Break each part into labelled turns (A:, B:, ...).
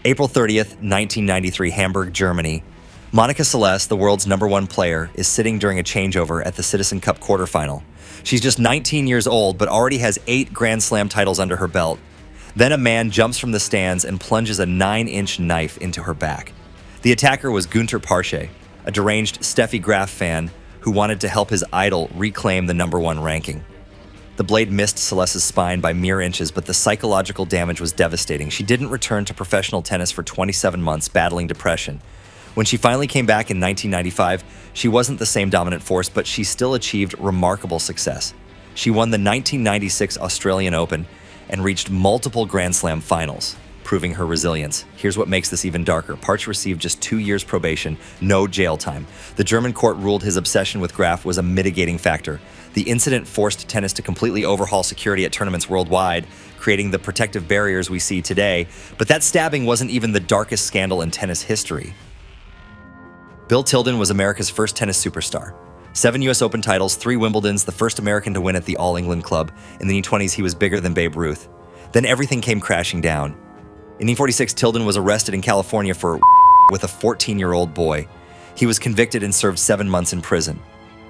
A: April 30th, 1993, Hamburg, Germany. Monica Celeste, the world's #1 player, is sitting during a changeover at the Citizen Cup quarterfinal. She's just 19 years old, but already has 8 Grand Slam titles under her belt. Then a man jumps from the stands and plunges a 9-inch knife into her back. The attacker was Günter Parsche, a deranged Steffi Graf fan who wanted to help his idol reclaim the #1 ranking. The blade missed Celeste's spine by mere inches, but the psychological damage was devastating. She didn't return to professional tennis for 27 months, battling depression. When she finally came back in 1995, she wasn't the same dominant force, but she still achieved remarkable success. She won the 1996 Australian Open and reached multiple Grand Slam finals, proving her resilience. Here's what makes this even darker. Parsche received just 2 years probation, no jail time. The German court ruled his obsession with Graf was a mitigating factor. The incident forced tennis to completely overhaul security at tournaments worldwide, creating the protective barriers we see today. But that stabbing wasn't even the darkest scandal in tennis history. Bill Tilden was America's first tennis superstar. 7 U.S. Open titles, 3 Wimbledons, the first American to win at the All England Club. In the 1920s, he was bigger than Babe Ruth. Then everything came crashing down. In 1946, Tilden was arrested in California for with a 14-year-old boy. He was convicted and served 7 months in prison.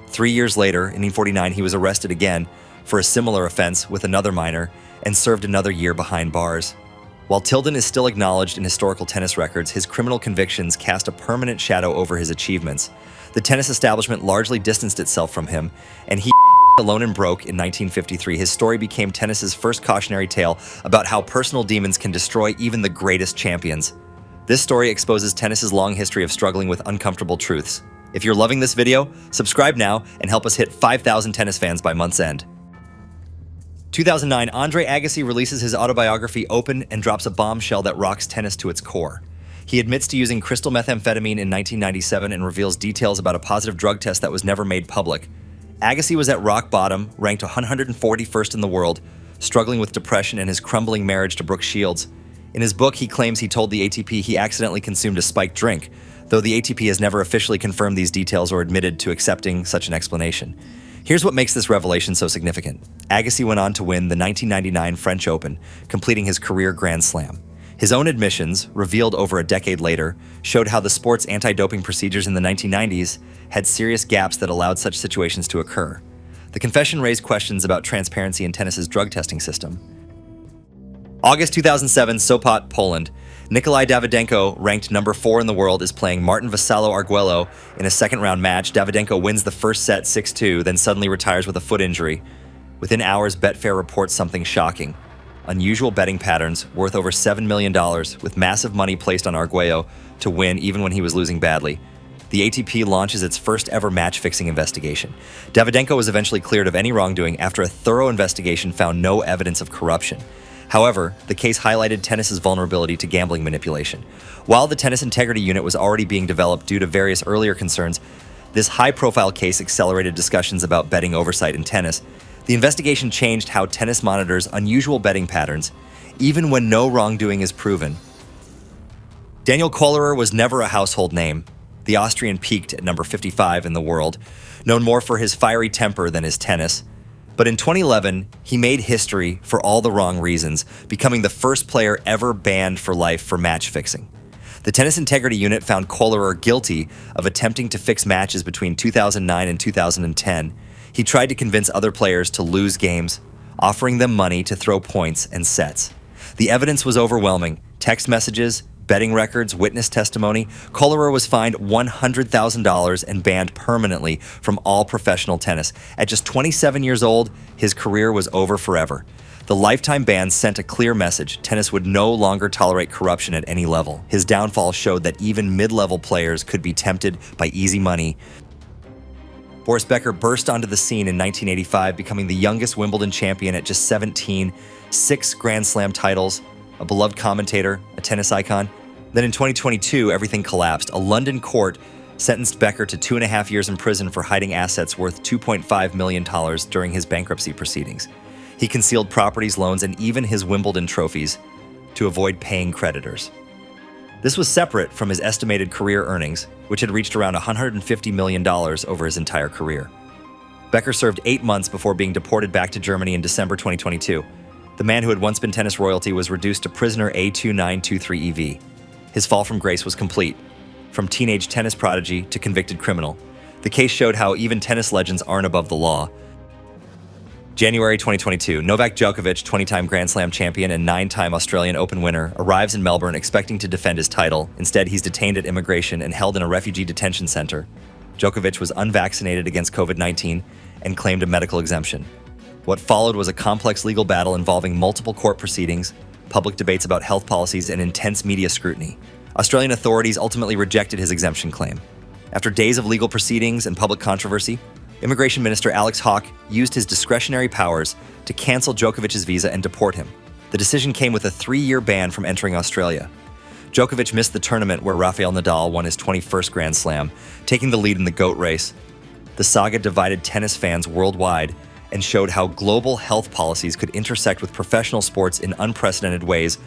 A: 3 years later, in 1949, he was arrested again for a similar offense with another minor and served another year behind bars. While Tilden is still acknowledged in historical tennis records, his criminal convictions cast a permanent shadow over his achievements. The tennis establishment largely distanced itself from him, and he alone and broke in 1953. His story became tennis's first cautionary tale about how personal demons can destroy even the greatest champions. This story exposes tennis's long history of struggling with uncomfortable truths. If you're loving this video, subscribe now and help us hit 5,000 tennis fans by month's end. 2009, Andre Agassi releases his autobiography Open and drops a bombshell that rocks tennis to its core. He admits to using crystal methamphetamine in 1997 and reveals details about a positive drug test that was never made public. Agassi was at rock bottom, ranked 141st in the world, struggling with depression and his crumbling marriage to Brooke Shields. In his book, he claims he told the ATP he accidentally consumed a spiked drink, though the ATP has never officially confirmed these details or admitted to accepting such an explanation. Here's what makes this revelation so significant. Agassi went on to win the 1999 French Open, completing his career Grand Slam. His own admissions, revealed over a decade later, showed how the sport's anti-doping procedures in the 1990s had serious gaps that allowed such situations to occur. The confession raised questions about transparency in tennis's drug testing system. August 2007, Sopot, Poland. Nikolai Davidenko, ranked #4 in the world, is playing Martin Vassallo Arguello in a second-round match. Davidenko wins the first set 6-2, then suddenly retires with a foot injury. Within hours, Betfair reports something shocking. Unusual betting patterns worth over $7 million, with massive money placed on Arguello to win even when he was losing badly. The ATP launches its first ever match-fixing investigation. Davidenko was eventually cleared of any wrongdoing after a thorough investigation found no evidence of corruption. However, the case highlighted tennis's vulnerability to gambling manipulation. While the Tennis Integrity Unit was already being developed due to various earlier concerns, this high-profile case accelerated discussions about betting oversight in tennis. The investigation changed how tennis monitors unusual betting patterns, even when no wrongdoing is proven. Daniel Kolar was never a household name. The Austrian peaked at number 55 in the world, known more for his fiery temper than his tennis. But in 2011, he made history for all the wrong reasons, becoming the first player ever banned for life for match fixing. The Tennis Integrity Unit found Kolar guilty of attempting to fix matches between 2009 and 2010. He tried to convince other players to lose games, offering them money to throw points and sets. The evidence was overwhelming. Text messages, betting records, witness testimony. Kolar was fined $100,000 and banned permanently from all professional tennis. At just 27 years old, his career was over forever. The lifetime ban sent a clear message: tennis would no longer tolerate corruption at any level. His downfall showed that even mid-level players could be tempted by easy money. Boris Becker burst onto the scene in 1985, becoming the youngest Wimbledon champion at just 17, 6 Grand Slam titles, a beloved commentator, a tennis icon. Then in 2022, everything collapsed. A London court sentenced Becker to 2.5 years in prison for hiding assets worth $2.5 million during his bankruptcy proceedings. He concealed properties, loans, and even his Wimbledon trophies to avoid paying creditors. This was separate from his estimated career earnings, which had reached around $150 million over his entire career. Becker served 8 months before being deported back to Germany in December 2022. The man who had once been tennis royalty was reduced to prisoner A2923EV. His fall from grace was complete. From teenage tennis prodigy to convicted criminal, the case showed how even tennis legends aren't above the law. January 2022, Novak Djokovic, 20-time Grand Slam champion and 9-time Australian Open winner, arrives in Melbourne expecting to defend his title. Instead, he's detained at immigration and held in a refugee detention center. Djokovic was unvaccinated against COVID-19 and claimed a medical exemption. What followed was a complex legal battle involving multiple court proceedings, public debates about health policies, and intense media scrutiny. Australian authorities ultimately rejected his exemption claim. After days of legal proceedings and public controversy, Immigration Minister Alex Hawke used his discretionary powers to cancel Djokovic's visa and deport him. The decision came with a 3-year ban from entering Australia. Djokovic missed the tournament where Rafael Nadal won his 21st Grand Slam, taking the lead in the GOAT race. The saga divided tennis fans worldwide and showed how global health policies could intersect with professional sports in unprecedented ways.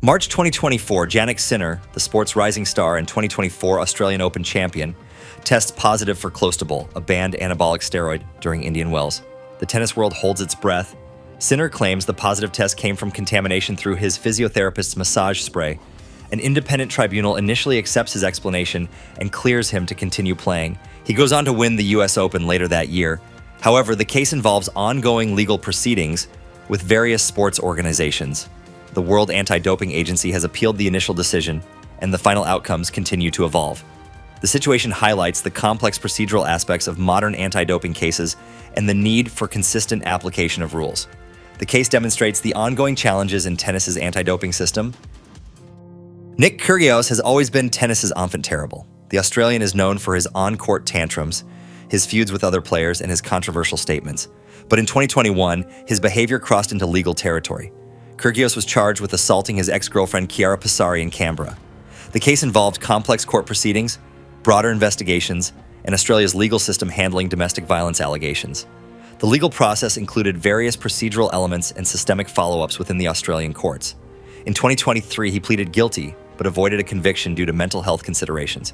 A: March 2024, Jannik Sinner, the sport's rising star and 2024 Australian Open champion, tests positive for Clostebol, a banned anabolic steroid, during Indian Wells. The tennis world holds its breath. Sinner claims the positive test came from contamination through his physiotherapist's massage spray. An independent tribunal initially accepts his explanation and clears him to continue playing. He goes on to win the US Open later that year. However, the case involves ongoing legal proceedings with various sports organizations. The World Anti-Doping Agency has appealed the initial decision, and the final outcomes continue to evolve. The situation highlights the complex procedural aspects of modern anti-doping cases and the need for consistent application of rules. The case demonstrates the ongoing challenges in tennis's anti-doping system. Nick Kyrgios has always been tennis's enfant terrible. The Australian is known for his on-court tantrums, his feuds with other players, and his controversial statements. But in 2021, his behavior crossed into legal territory. Kyrgios was charged with assaulting his ex-girlfriend Chiara Passari in Canberra. The case involved complex court proceedings, broader investigations, and Australia's legal system handling domestic violence allegations. The legal process included various procedural elements and systemic follow-ups within the Australian courts. In 2023, he pleaded guilty, but avoided a conviction due to mental health considerations.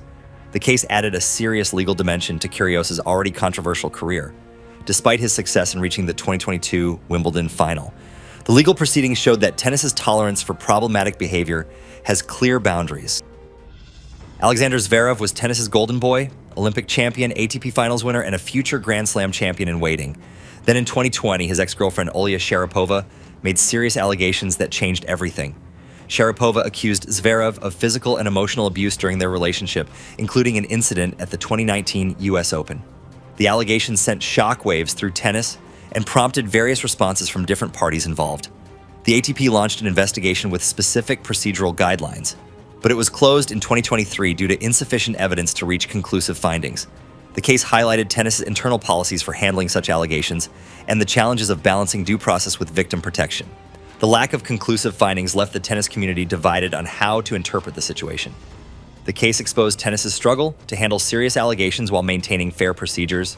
A: The case added a serious legal dimension to Kyrgios' already controversial career. Despite his success in reaching the 2022 Wimbledon final, the legal proceedings showed that tennis's tolerance for problematic behavior has clear boundaries. Alexander Zverev was tennis's golden boy, Olympic champion, ATP Finals winner, and a future Grand Slam champion in waiting. Then in 2020, his ex-girlfriend Olya Sharapova made serious allegations that changed everything. Sharapova accused Zverev of physical and emotional abuse during their relationship, including an incident at the 2019 US Open. The allegations sent shockwaves through tennis and prompted various responses from different parties involved. The ATP launched an investigation with specific procedural guidelines, but it was closed in 2023 due to insufficient evidence to reach conclusive findings. The case highlighted tennis's internal policies for handling such allegations and the challenges of balancing due process with victim protection. The lack of conclusive findings left the tennis community divided on how to interpret the situation. The case exposed tennis's struggle to handle serious allegations while maintaining fair procedures.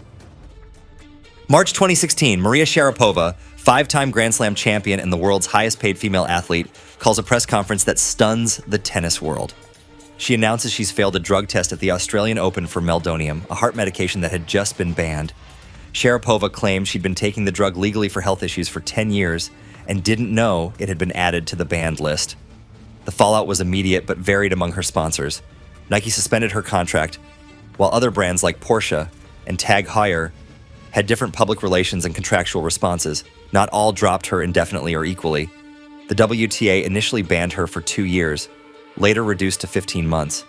A: March 2016, Maria Sharapova, 5-time Grand Slam champion and the world's highest-paid female athlete, calls a press conference that stuns the tennis world. She announces she's failed a drug test at the Australian Open for meldonium, a heart medication that had just been banned. Sharapova claimed she'd been taking the drug legally for health issues for 10 years and didn't know it had been added to the banned list. The fallout was immediate but varied among her sponsors. Nike suspended her contract, while other brands like Porsche and Tag Heuer had different public relations and contractual responses. Not all dropped her indefinitely or equally. The WTA initially banned her for 2 years, later reduced to 15 months.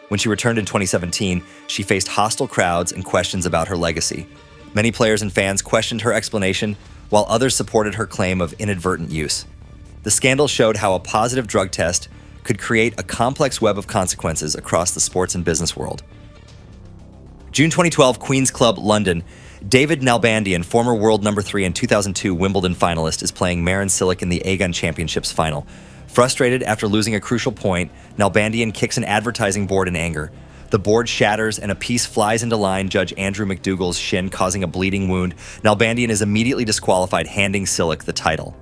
A: When she returned in 2017, she faced hostile crowds and questions about her legacy. Many players and fans questioned her explanation, while others supported her claim of inadvertent use. The scandal showed how a positive drug test could create a complex web of consequences across the sports and business world. June 2012, Queen's Club, London. David Nalbandian, former world number 3 and 2002 Wimbledon finalist, is playing Marin Cilic in the Aegon Championships final. Frustrated after losing a crucial point, Nalbandian kicks an advertising board in anger. The board shatters and a piece flies into line Judge Andrew McDougall's shin, causing a bleeding wound. Nalbandian is immediately disqualified, handing Cilic the title.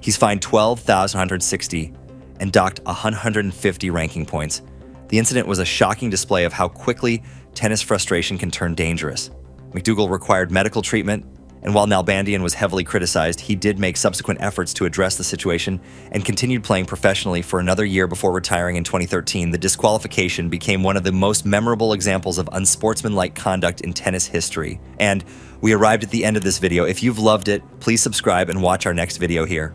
A: He's fined $12,160 and docked 150 ranking points. The incident was a shocking display of how quickly tennis frustration can turn dangerous. McDougall required medical treatment And while Nalbandian was heavily criticized, he did make subsequent efforts to address the situation and continued playing professionally for another year before retiring in 2013. The disqualification became one of the most memorable examples of unsportsmanlike conduct in tennis history. And we arrived at the end of this video. If you've loved it, please subscribe and watch our next video here.